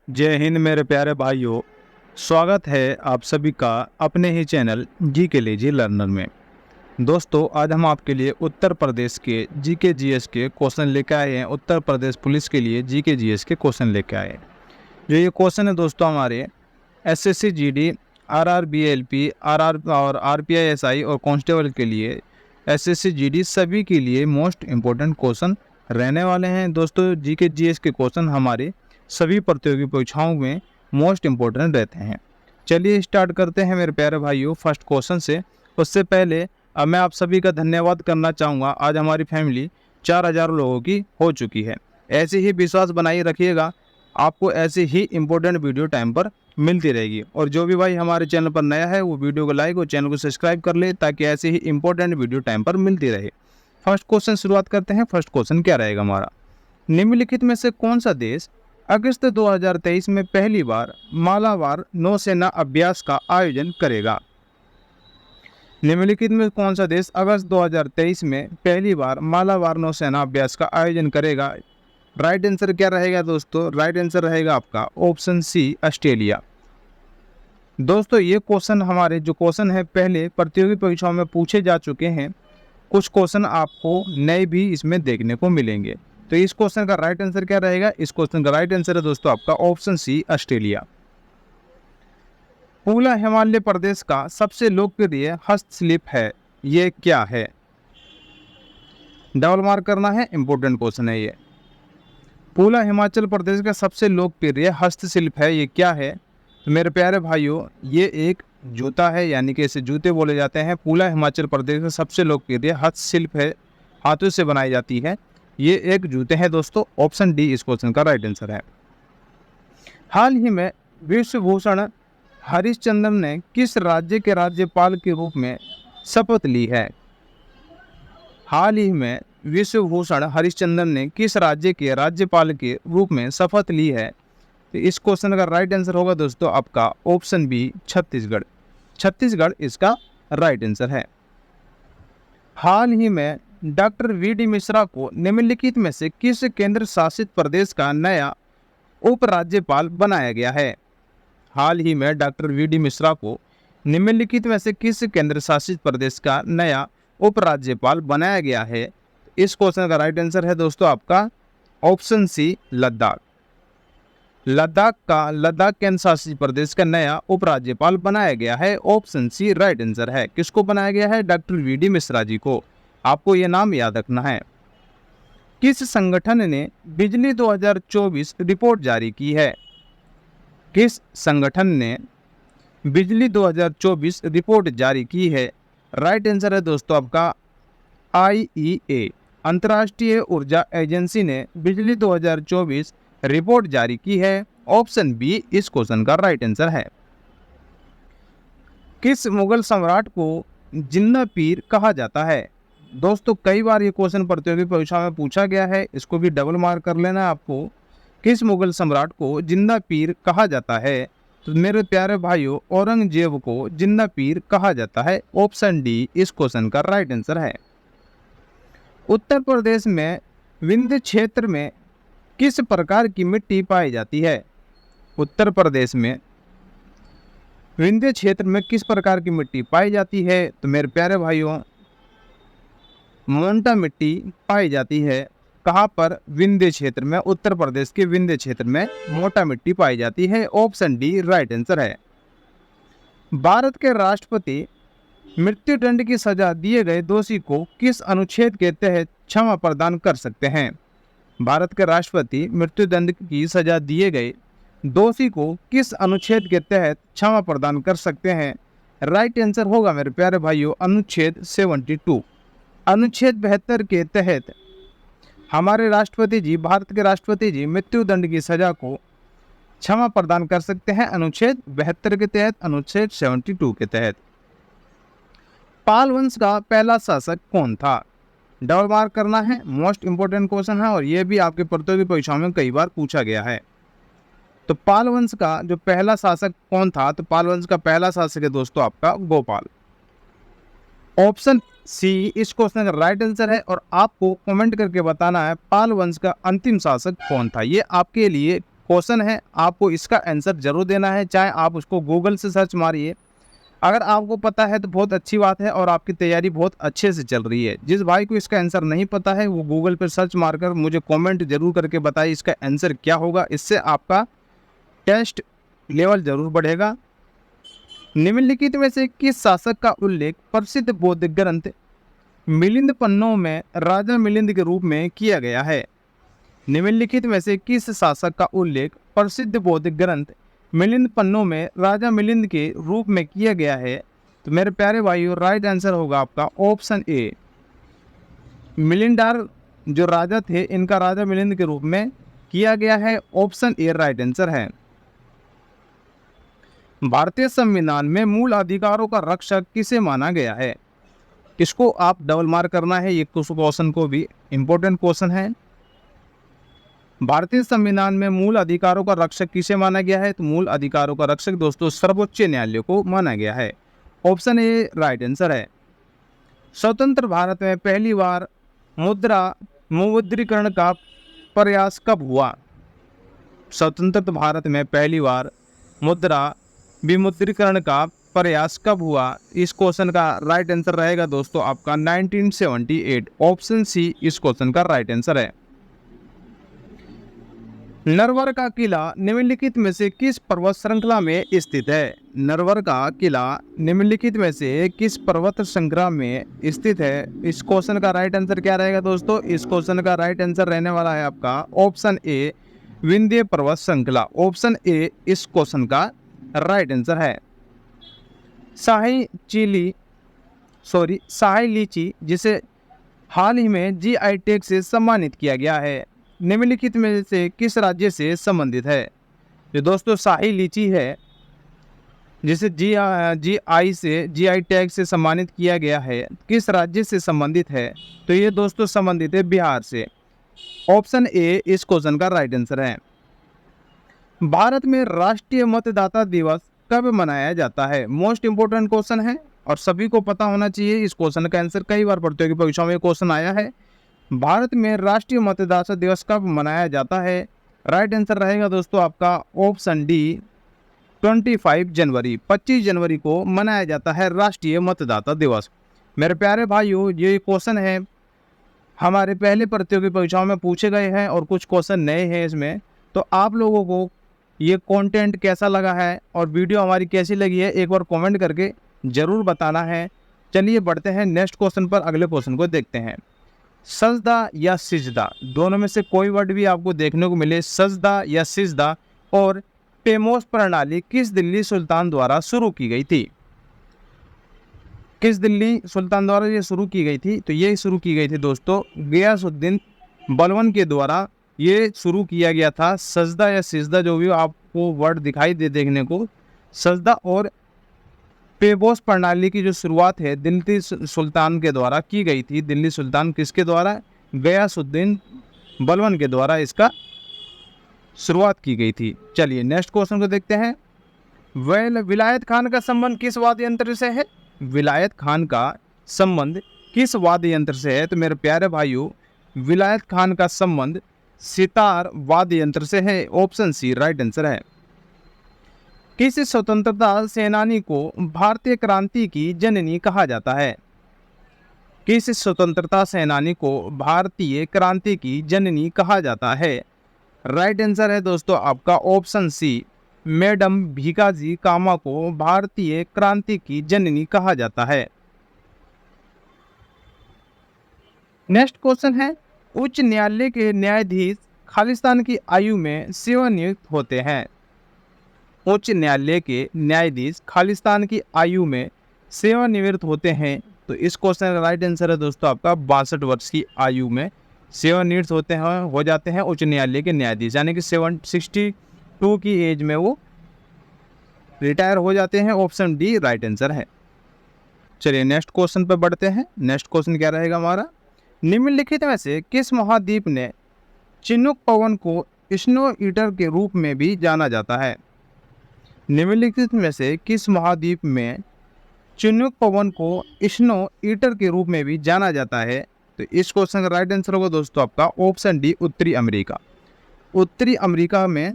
जय हिंद मेरे प्यारे भाइयों। स्वागत है आप सभी का अपने ही चैनल जी के लीजिए लर्नर में। दोस्तों, आज हम आपके लिए उत्तर प्रदेश के जीके जीएस के क्वेश्चन लेकर आए हैं। उत्तर प्रदेश पुलिस के लिए जीके जीएस के क्वेश्चन लेकर आए हैं। जो ये क्वेश्चन है दोस्तों हमारे एसएससी जीडी, आरआरबीएलपी, आरआर और आरपीआईएसआई और कांस्टेबल के लिए, एसएससी जीडी सभी के लिए मोस्ट इम्पोर्टेंट क्वेश्चन रहने वाले हैं। दोस्तों, जीके जीएस के क्वेश्चन हमारे सभी प्रतियोगी परीक्षाओं में मोस्ट इम्पोर्टेंट रहते हैं। चलिए स्टार्ट करते हैं मेरे प्यारे भाइयों फर्स्ट क्वेश्चन से। उससे पहले मैं आप सभी का धन्यवाद करना चाहूँगा। आज हमारी फैमिली 4000 लोगों की हो चुकी है। ऐसे ही विश्वास बनाए रखिएगा, आपको ऐसे ही इम्पोर्टेंट वीडियो टाइम पर मिलती रहेगी। और जो भी भाई हमारे चैनल पर नया है वो वीडियो को लाइक और चैनल को सब्सक्राइब कर ले, ताकि ऐसे ही इम्पोर्टेंट वीडियो टाइम पर मिलती रहे। फर्स्ट क्वेश्चन शुरुआत करते हैं। फर्स्ट क्वेश्चन क्या रहेगा हमारा, निम्नलिखित में से कौन सा देश अगस्त 2023 में पहली बार मालाबार नौसेना अभ्यास का आयोजन करेगा? निम्नलिखित में कौन सा देश अगस्त 2023 में पहली बार मालाबार नौसेना अभ्यास का आयोजन करेगा? राइट आंसर क्या रहेगा दोस्तों? राइट आंसर रहेगा आपका ऑप्शन सी, ऑस्ट्रेलिया। दोस्तों, ये क्वेश्चन हमारे जो क्वेश्चन है पहले प्रतियोगी परीक्षाओं में पूछे जा चुके हैं। कुछ क्वेश्चन आपको नए भी इसमें देखने को मिलेंगे। तो इस क्वेश्चन का राइट आंसर क्या रहेगा? इस क्वेश्चन का राइट आंसर है दोस्तों आपका ऑप्शन सी, ऑस्ट्रेलिया। पूला हिमालय प्रदेश का सबसे लोकप्रिय हस्तशिल्प है, ये क्या है? डबल मार्क करना है, इंपॉर्टेंट क्वेश्चन है ये। पूला हिमाचल प्रदेश का सबसे लोकप्रिय हस्तशिल्प है, ये क्या है? तो मेरे प्यारे भाइयों, ये एक जूता है, यानी कि इसे जूते बोले जाते हैं। पूला हिमाचल प्रदेश का सबसे लोकप्रिय हस्तशिल्प है, हाथों से बनाई जाती है। ये एक जूते हैं दोस्तों। ऑप्शन डी इस क्वेश्चन का राइट आंसर है। हाल ही में विश्वभूषण हरिश्चंद्र ने किस राज्य के राज्यपाल के रूप में शपथ ली है? हाल ही में विश्वभूषण हरिश्चंद्र ने किस राज्य के राज्यपाल के रूप में शपथ ली है? तो इस क्वेश्चन का राइट आंसर होगा दोस्तों आपका ऑप्शन बी, छत्तीसगढ़। छत्तीसगढ़ इसका राइट आंसर है। हाल ही में डॉक्टर वी.डी. मिश्रा को निम्नलिखित में से किस केंद्र शासित प्रदेश का नया उपराज्यपाल बनाया गया है? हाल ही में डॉक्टर वी.डी. मिश्रा को निम्नलिखित में से किस केंद्र शासित प्रदेश का नया उपराज्यपाल बनाया गया है? इस क्वेश्चन का राइट आंसर है दोस्तों आपका ऑप्शन सी, लद्दाख। लद्दाख केंद्र शासित प्रदेश का नया उपराज्यपाल बनाया गया है। ऑप्शन सी राइट आंसर है। किसको बनाया गया है? Doctor VD. मिश्रा जी को। आपको ये नाम याद रखना है। किस संगठन ने बिजली 2024 रिपोर्ट जारी की है? किस संगठन ने बिजली 2024 रिपोर्ट जारी की है? राइट आंसर है दोस्तों आपका IEA, अंतर्राष्ट्रीय ऊर्जा एजेंसी ने बिजली 2024 रिपोर्ट जारी की है। ऑप्शन बी इस क्वेश्चन का राइट आंसर है। किस मुगल सम्राट को जिन्ना पीर कहा जाता है? दोस्तों, कई बार ये क्वेश्चन प्रतियोगी परीक्षा में पूछा गया है, इसको भी डबल मार्क कर लेना है आपको। किस मुगल सम्राट को जिन्ना पीर कहा जाता है? तो मेरे प्यारे भाइयों, औरंगजेब को जिन्ना पीर कहा जाता है। ऑप्शन डी इस क्वेश्चन का राइट आंसर है। उत्तर प्रदेश में विंध्य क्षेत्र में किस प्रकार की मिट्टी पाई जाती है? उत्तर प्रदेश में विंध्य क्षेत्र में किस प्रकार की मिट्टी पाई जाती है? तो मेरे प्यारे भाइयों, मोंटा मिट्टी पाई जाती है। कहाँ पर? विंध्य क्षेत्र में। उत्तर प्रदेश के विंध्य क्षेत्र में मोटा मिट्टी पाई जाती है। ऑप्शन डी राइट आंसर है। भारत के राष्ट्रपति मृत्युदंड की सजा दिए गए दोषी को किस अनुच्छेद के तहत क्षमा प्रदान कर सकते हैं? भारत के राष्ट्रपति मृत्युदंड की सजा दिए गए दोषी को किस अनुच्छेद के तहत क्षमा प्रदान कर सकते हैं? राइट आंसर होगा मेरे प्यारे भाइयों अनुच्छेद 72। अनुच्छेद 72 के तहत हमारे राष्ट्रपति जी, भारत के राष्ट्रपति जी मृत्युदंड की सजा को क्षमा प्रदान कर सकते हैं। अनुच्छेद 72 के तहत, अनुच्छेद 72 के तहत। पाल वंश का पहला शासक कौन था? डबल मार्क करना है, मोस्ट इंपोर्टेंट क्वेश्चन है और यह भी आपके प्रतियोगी परीक्षाओं में कई बार पूछा गया है। तो पाल वंश का जो पहला शासक कौन था? तो पाल वंश का पहला शासक है दोस्तों आपका गोपाल। ऑप्शन सी इस क्वेश्चन का राइट आंसर है। और आपको कमेंट करके बताना है पाल वंश का अंतिम शासक कौन था। ये आपके लिए क्वेश्चन है, आपको इसका आंसर जरूर देना है, चाहे आप उसको गूगल से सर्च मारिए। अगर आपको पता है तो बहुत अच्छी बात है और आपकी तैयारी बहुत अच्छे से चल रही है। जिस भाई को इसका आंसर नहीं पता है वो गूगल पर सर्च मारकर मुझे कमेंट जरूर करके बताइए इसका आंसर क्या होगा। इससे आपका टेस्ट लेवल जरूर बढ़ेगा। निम्नलिखित में से किस शासक का उल्लेख प्रसिद्ध बौद्ध ग्रंथ मिलिंद पन्नों में राजा मिलिंद के रूप में किया गया है? निम्नलिखित में से किस शासक का उल्लेख प्रसिद्ध बौद्ध ग्रंथ मिलिंद पन्नों में राजा मिलिंद के रूप में किया गया है? तो मेरे प्यारे भाइयों, राइट आंसर होगा आपका ऑप्शन ए। मिलिंडार जो राजा थे, इनका राजा मिलिंद के रूप में किया गया है। ऑप्शन ए राइट आंसर है। भारतीय संविधान में मूल अधिकारों का रक्षक किसे माना गया है? इसको आप डबल मार्क करना है, ये क्वेश्चन को भी इंपॉर्टेंट क्वेश्चन है। भारतीय संविधान में मूल अधिकारों का रक्षक किसे माना गया है? तो मूल अधिकारों का रक्षक दोस्तों सर्वोच्च न्यायालय को माना गया है। ऑप्शन ए राइट आंसर है। स्वतंत्र भारत में पहली बार मुद्रा विमुद्रीकरण का प्रयास कब हुआ? स्वतंत्र भारत में पहली बार मुद्रा विमुद्रीकरण का प्रयास कब हुआ? इस क्वेश्चन का राइट आंसर रहेगा दोस्तों आपका 1978। ऑप्शन सी इस क्वेश्चन का राइट आंसर है। नरवर का किला निम्नलिखित में से किस पर्वत श्रृंखला में स्थित है? नरवर का किला निम्नलिखित में से किस पर्वत श्रृंखला में स्थित है? इस क्वेश्चन का राइट आंसर क्या रहेगा दोस्तों? इस क्वेश्चन का राइट आंसर रहने वाला है आपका ऑप्शन ए विंध्य पर्वत श्रृंखला। ऑप्शन ए इस क्वेश्चन का राइट आंसर है। शाही लीची जिसे हाल ही में जीआई टैग से सम्मानित किया गया है, निम्नलिखित में से किस राज्य से संबंधित है? जो दोस्तों शाही लीची है जिसे जीआई टैग से सम्मानित किया गया है, किस राज्य से संबंधित है? तो ये दोस्तों संबंधित है बिहार से। ऑप्शन ए इस क्वेश्चन का राइट आंसर है। भारत में राष्ट्रीय मतदाता दिवस कब मनाया जाता है? मोस्ट इंपोर्टेंट क्वेश्चन है और सभी को पता होना चाहिए। इस क्वेश्चन का आंसर कई बार प्रतियोगी परीक्षाओं में क्वेश्चन आया है। भारत में राष्ट्रीय मतदाता दिवस कब मनाया जाता है? राइट आंसर रहेगा दोस्तों आपका ऑप्शन डी 25 जनवरी। 25 जनवरी को मनाया जाता है राष्ट्रीय मतदाता दिवस। मेरे प्यारे भाइयों, ये क्वेश्चन है हमारे पहले प्रतियोगी परीक्षाओं में पूछे गए हैं और कुछ क्वेश्चन नए हैं इसमें। तो आप लोगों को ये कंटेंट कैसा लगा है और वीडियो हमारी कैसी लगी है, एक बार कमेंट करके ज़रूर बताना है। चलिए बढ़ते हैं नेक्स्ट क्वेश्चन पर, अगले क्वेश्चन को देखते हैं। सजदा या सिजदा, दोनों में से कोई वर्ड भी आपको देखने को मिले, सजदा या सिजदा, और टेमोस प्रणाली किस दिल्ली सुल्तान द्वारा शुरू की गई थी? किस दिल्ली सुल्तान द्वारा ये शुरू की गई थी? तो ये शुरू की गई थी दोस्तों गियासुद्दीन बलबन के द्वारा ये शुरू किया गया था। सजदा या सिजदा जो भी आपको वर्ड दिखाई दे देखने को, सजदा और पेबोस प्रणाली की जो शुरुआत है दिल्ली सुल्तान के द्वारा की गई थी। दिल्ली सुल्तान किसके द्वारा? गयासुद्दीन बलबन के द्वारा इसका शुरुआत की गई थी। चलिए नेक्स्ट क्वेश्चन को देखते हैं। विलायत खान का संबंध किस वाद्य यंत्र से है? विलायत खान का संबंध किस वाद्य यंत्र से है? तो मेरे प्यारे भाइयों, विलायत खान का संबंध सितार वाद्य यंत्र से है। ऑप्शन सी राइट आंसर है। किस स्वतंत्रता सेनानी को भारतीय क्रांति की जननी कहा जाता है? किस स्वतंत्रता सेनानी को भारतीय क्रांति की जननी कहा जाता है? राइट आंसर है दोस्तों आपका ऑप्शन सी मैडम भीकाजी कामा को भारतीय क्रांति की जननी कहा जाता है। नेक्स्ट क्वेश्चन है, उच्च न्यायालय के न्यायाधीश खालिस्तान की आयु में सेवानिवृत्त होते हैं। उच्च न्यायालय के न्यायाधीश खालिस्तान की आयु में सेवानिवृत्त होते हैं। तो इस क्वेश्चन का राइट आंसर है दोस्तों आपका 62 वर्ष की आयु में सेवानिवृत्त हो जाते हैं उच्च न्यायालय के न्यायाधीश, यानी कि 62 की एज में वो रिटायर हो जाते हैं। ऑप्शन डी राइट आंसर है। चलिए नेक्स्ट क्वेश्चन पर बढ़ते हैं। नेक्स्ट क्वेश्चन क्या रहेगा हमारा? निम्नलिखित में से किस महाद्वीप ने चिनूक पवन को स्नो ईटर के रूप में भी जाना जाता है? निम्नलिखित में से किस महाद्वीप में चिनूक पवन को स्नो ईटर के रूप में भी जाना जाता है? तो इस क्वेश्चन का राइट आंसर होगा दोस्तों आपका ऑप्शन डी उत्तरी अमेरिका। उत्तरी अमेरिका में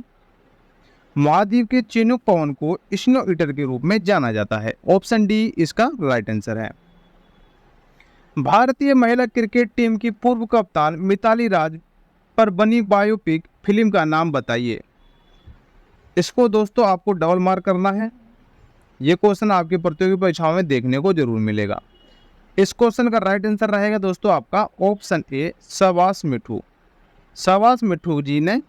महाद्वीप के चिनूक पवन को स्नो ईटर के रूप में जाना जाता है। ऑप्शन डी इसका राइट आंसर है। भारतीय महिला क्रिकेट टीम की पूर्व कप्तान मिताली राज पर बनी बायोपिक फिल्म का नाम बताइए। इसको दोस्तों आपको डबल मार्क करना है। ये क्वेश्चन आपकी प्रतियोगी परीक्षाओं में देखने को जरूर मिलेगा। इस क्वेश्चन का राइट आंसर रहेगा दोस्तों आपका ऑप्शन ए शाबाश मिठू। शाबाश मिठू जी ने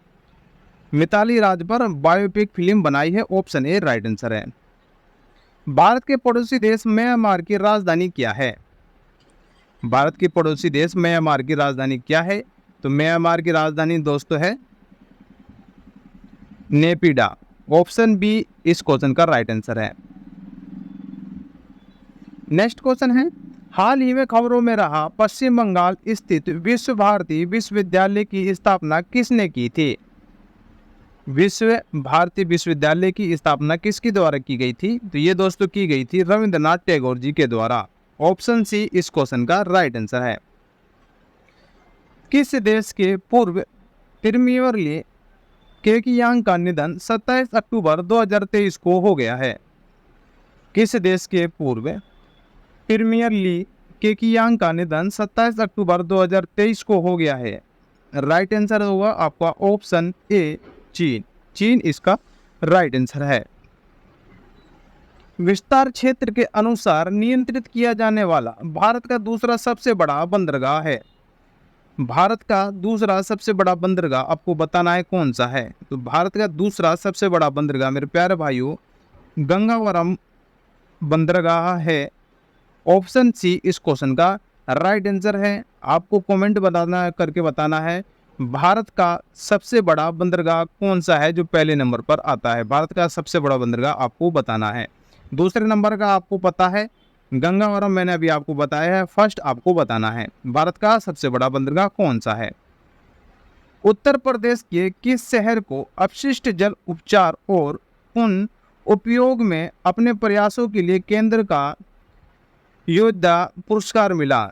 मिताली राज पर बायोपिक फिल्म बनाई है। ऑप्शन ए राइट आंसर है। भारत के पड़ोसी देश म्यांमार की राजधानी क्या है? भारत के पड़ोसी देश म्यांमार की राजधानी क्या है? तो म्यांमार की राजधानी दोस्तों है नेपिडा। ऑप्शन बी इस क्वेश्चन का राइट आंसर है। नेक्स्ट क्वेश्चन है, हाल ही में खबरों में रहा पश्चिम बंगाल स्थित विश्व भारती विश्वविद्यालय की स्थापना किसने की थी? विश्व भारती विश्वविद्यालय की स्थापना किसके द्वारा की गई थी? तो ये दोस्तों की गई थी रविंद्रनाथ टैगोर जी के द्वारा। ऑप्शन सी इस क्वेश्चन का राइट आंसर है। किस देश के पूर्व प्रीमियर लीग केकियांग का निधन 27 अक्टूबर 2023 को हो गया है? किस देश के पूर्व प्रीमियर लीग केकियांग का निधन 27 अक्टूबर 2023 को हो गया है? राइट आंसर होगा आपका ऑप्शन ए चीन। चीन इसका राइट आंसर है। विस्तार क्षेत्र के अनुसार नियंत्रित किया जाने वाला भारत का दूसरा सबसे बड़ा बंदरगाह है। भारत का दूसरा सबसे बड़ा बंदरगाह आपको बताना है कौन सा है? तो भारत का दूसरा सबसे बड़ा बंदरगाह मेरे प्यारे भाइयों गंगावरम बंदरगाह है। ऑप्शन सी इस क्वेश्चन का राइट आंसर है। आपको कमेंट करके बताना है भारत का सबसे बड़ा बंदरगाह कौन सा है जो पहले नंबर पर आता है। भारत का सबसे बड़ा बंदरगाह आपको बताना है। दूसरे नंबर का आपको पता है गंगावरम, मैंने अभी आपको बताया है। फर्स्ट आपको बताना है भारत का सबसे बड़ा बंदरगाह कौन सा है। उत्तर प्रदेश के किस शहर को अपशिष्ट जल उपचार और उन उपयोग में अपने प्रयासों के लिए केंद्र का योद्धा पुरस्कार मिला?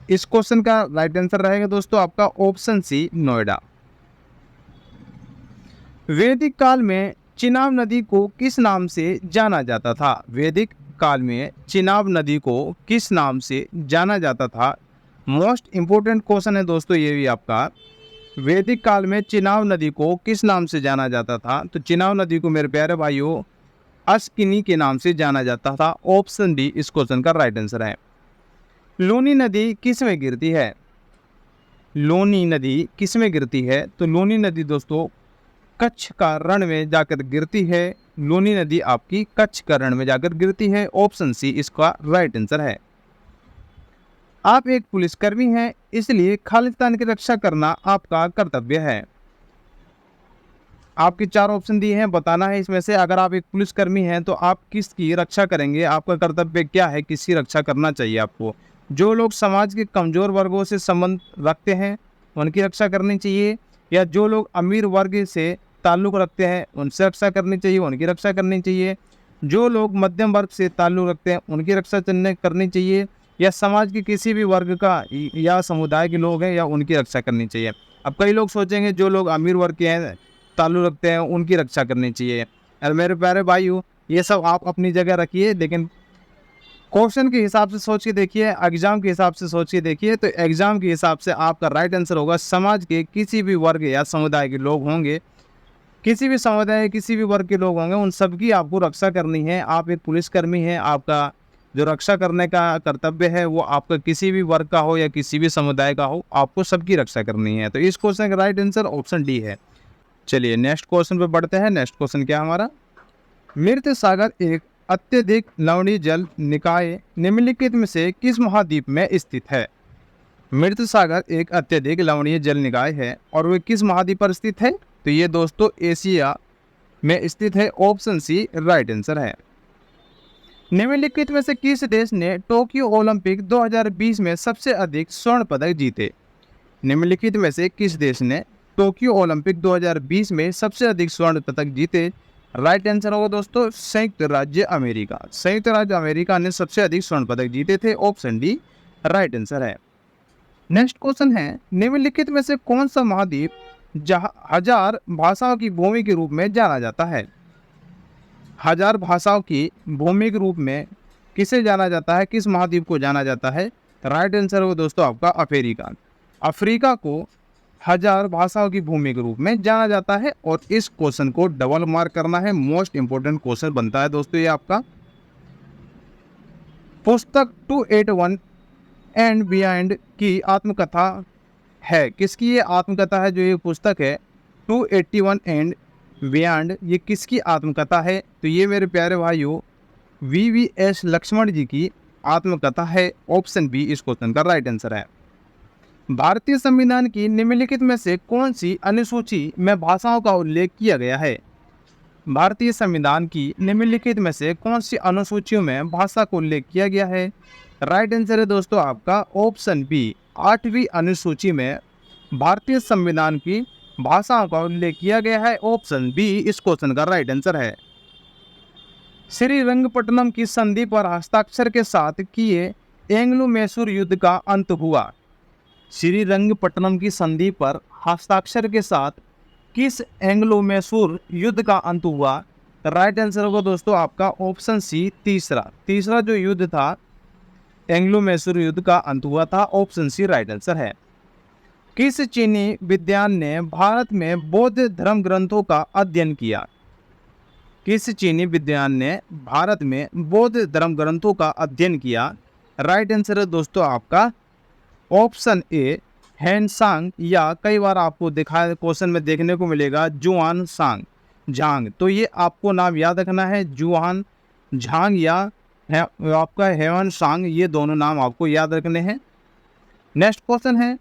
इस क्वेश्चन का राइट आंसर रहेगा दोस्तों आपका ऑप्शन सी नोएडा। वैदिक काल में चिनाब नदी को किस नाम से जाना जाता था? वैदिक काल में चिनाब नदी को किस नाम से जाना जाता था? मोस्ट इंपोर्टेंट क्वेश्चन है दोस्तों ये भी आपका। वैदिक काल में चिनाब नदी को किस नाम से जाना जाता था? तो चिनाब नदी को मेरे प्यारे भाइयों अस्किनी के नाम से जाना जाता था। ऑप्शन डी इस क्वेश्चन का राइट आंसर है। लूनी नदी किस में गिरती है? लूनी नदी किस में गिरती है? तो लूनी नदी दोस्तों कच्छ का रण में जाकर गिरती है। लूनी नदी आपकी कच्छ का रण में जाकर गिरती है। ऑप्शन सी इसका राइट आंसर है। आप एक पुलिसकर्मी हैं, इसलिए खालिस्तान की रक्षा करना आपका कर्तव्य है। आपके चार ऑप्शन दिए हैं, बताना है इसमें से अगर आप एक पुलिसकर्मी हैं तो आप किसकी रक्षा करेंगे, आपका कर्तव्य क्या है, किसकी रक्षा करना चाहिए आपको। जो लोग समाज के कमज़ोर वर्गों से संबंध रखते हैं उनकी रक्षा करनी चाहिए, या जो लोग अमीर वर्ग से ताल्लुक़ रखते हैं उनसे रक्षा करनी चाहिए, उनकी रक्षा करनी चाहिए। जो लोग मध्यम वर्ग से ताल्लुक़ रखते हैं उनकी रक्षा करनी चाहिए, या समाज के किसी भी वर्ग का या समुदाय के लोग हैं या उनकी रक्षा करनी चाहिए। अब कई लोग सोचेंगे जो लोग अमीर वर्ग के हैं ताल्लुक़ रखते हैं उनकी रक्षा करनी चाहिए। और मेरे प्यारे भाइयों ये सब आप अपनी जगह रखिए, लेकिन क्वेश्चन के हिसाब से सोच के देखिए, एग्जाम के हिसाब से सोच के देखिए। तो एग्जाम के हिसाब से आपका राइट आंसर होगा समाज के किसी भी वर्ग या समुदाय के लोग होंगे, किसी भी समुदाय किसी भी वर्ग के लोग होंगे, उन सबकी आपको रक्षा करनी है। आप एक पुलिसकर्मी हैं, आपका जो रक्षा करने का कर्तव्य है वो आपका किसी भी वर्ग का हो या किसी भी समुदाय का हो, आपको सबकी रक्षा करनी है। तो इस क्वेश्चन का राइट आंसर ऑप्शन डी है। चलिए नेक्स्ट क्वेश्चन पे बढ़ते हैं। नेक्स्ट क्वेश्चन क्या हमारा, मृत सागर एक अत्यधिक लवणीय जल निकाय निम्नलिखित में से किस महाद्वीप में स्थित है? मृत सागर एक अत्यधिक लवणीय जल निकाय है और वह किस महाद्वीप पर स्थित है? तो ये दोस्तों एशिया में स्थित है। ऑप्शन सी राइट आंसर है। निम्नलिखित में से किस देश ने टोक्यो ओलंपिक 2020 में सबसे अधिक स्वर्ण पदक जीते? निम्नलिखित में से किस देश ने टोक्यो ओलंपिक 2020 में सबसे अधिक स्वर्ण पदक जीते? राइट आंसर होगा दोस्तों संयुक्त राज्य अमेरिका। संयुक्त राज्य अमेरिका ने सबसे अधिक स्वर्ण पदक जीते थे। ऑप्शन डी राइट आंसर है। नेक्स्ट क्वेश्चन है, निम्नलिखित में से कौन सा महाद्वीप हजार भाषाओं की भूमि के रूप में जाना जाता है? हजार भाषाओं की भूमि के रूप में किसे जाना जाता है, किस महाद्वीप को जाना जाता है? राइट आंसर हो दोस्तों आपका अफ्रीका। अफ्रीका को हजार भाषाओं की भूमि के रूप में जाना जाता है। और इस क्वेश्चन को डबल मार्क करना है, मोस्ट इंपोर्टेंट क्वेश्चन बनता है दोस्तों ये आपका। पुस्तक 281 एंड बियॉन्ड की आत्मकथा है, किसकी ये आत्मकथा है? जो ये पुस्तक है 281 एंड बियॉन्ड, ये किसकी आत्मकथा है? तो ये मेरे प्यारे भाइयों VVS लक्ष्मण जी की आत्मकथा है। ऑप्शन बी इस क्वेश्चन का राइट आंसर है। भारतीय संविधान की निम्नलिखित में से कौन सी अनुसूची में भाषाओं का उल्लेख किया गया है? भारतीय संविधान की निम्नलिखित में से कौन सी अनुसूचियों में भाषा का उल्लेख किया गया है? राइट आंसर है दोस्तों आपका ऑप्शन बी, 8वीं अनुसूची में भारतीय संविधान की भाषाओं का उल्लेख किया गया है। ऑप्शन बी इस क्वेश्चन का राइट आंसर है। श्रीरंगपट्टनम की संधि पर हस्ताक्षर के साथ किए एंग्लो मैसूर युद्ध का अंत हुआ। श्रीरंगपट्टनम की संधि पर हस्ताक्षर के साथ किस एंग्लो मैसूर युद्ध का अंत हुआ? राइट आंसर होगा दोस्तों आपका ऑप्शन सी, तीसरा जो युद्ध था एंग्लो मैसूर युद्ध का अंत हुआ था। ऑप्शन सी राइट आंसर है। किस चीनी विद्वान ने भारत में बौद्ध धर्म ग्रंथों का अध्ययन किया? किस चीनी विद्वान ने भारत में बौद्ध धर्म ग्रंथों का अध्ययन किया? राइट आंसर है दोस्तों आपका ऑप्शन ए, हैंसांग, या कई बार आपको दिखाया क्वेश्चन में देखने को मिलेगा जुआन सांग झांग। तो ये आपको नाम याद रखना है, जुआन झांग या आपका हेवन सांग, ये दोनों नाम आपको याद रखने हैं। नेक्स्ट क्वेश्चन है,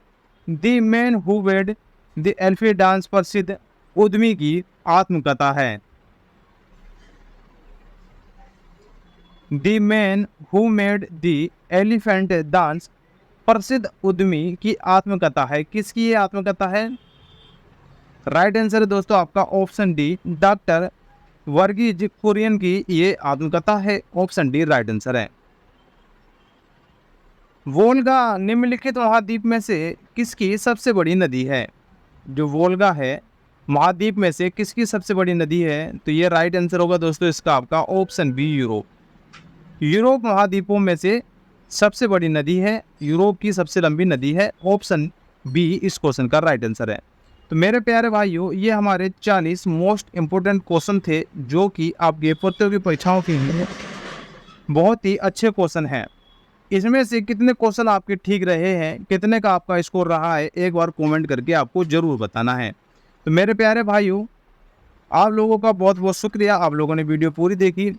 the man who made the elephant dance प्रसिद्ध उद्यमी की आत्मकथा है। The man who made the elephant dance प्रसिद्ध उद्यमी की आत्मकथा है, किसकी ये आत्मकथा है? राइट आंसर है दोस्तों आपका option D, doctor Varghese Kurien की ये आत्मकथा है। ऑप्शन डी राइट आंसर है। वोल्गा निम्नलिखित महाद्वीप में से किसकी सबसे बड़ी नदी है? जो वोल्गा है महाद्वीप में से किसकी सबसे बड़ी नदी है? तो ये राइट आंसर होगा दोस्तों इसका आपका ऑप्शन बी, यूरोप महाद्वीपों में से सबसे बड़ी नदी है, यूरोप की सबसे लंबी नदी है। ऑप्शन बी इस क्वेश्चन का राइट आंसर है। तो मेरे प्यारे भाइयों ये हमारे 40 मोस्ट इंपोर्टेंट क्वेश्चन थे जो कि आपके प्रतियोगी परीक्षाओं के लिए बहुत ही अच्छे क्वेश्चन हैं। इसमें से कितने क्वेश्चन आपके ठीक रहे हैं, कितने का आपका स्कोर रहा है, एक बार कमेंट करके आपको ज़रूर बताना है। तो मेरे प्यारे भाइयों आप लोगों का बहुत बहुत शुक्रिया, आप लोगों ने वीडियो पूरी देखी।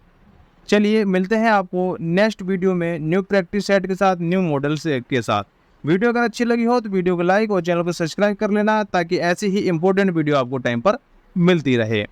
चलिए मिलते हैं आपको नेक्स्ट वीडियो में न्यू प्रैक्टिस सेट के साथ, न्यू मॉडल से के साथ। वीडियो अगर अच्छी लगी हो तो वीडियो को लाइक और चैनल को सब्सक्राइब कर लेना ताकि ऐसी ही इंपॉर्टेंट वीडियो आपको टाइम पर मिलती रहे।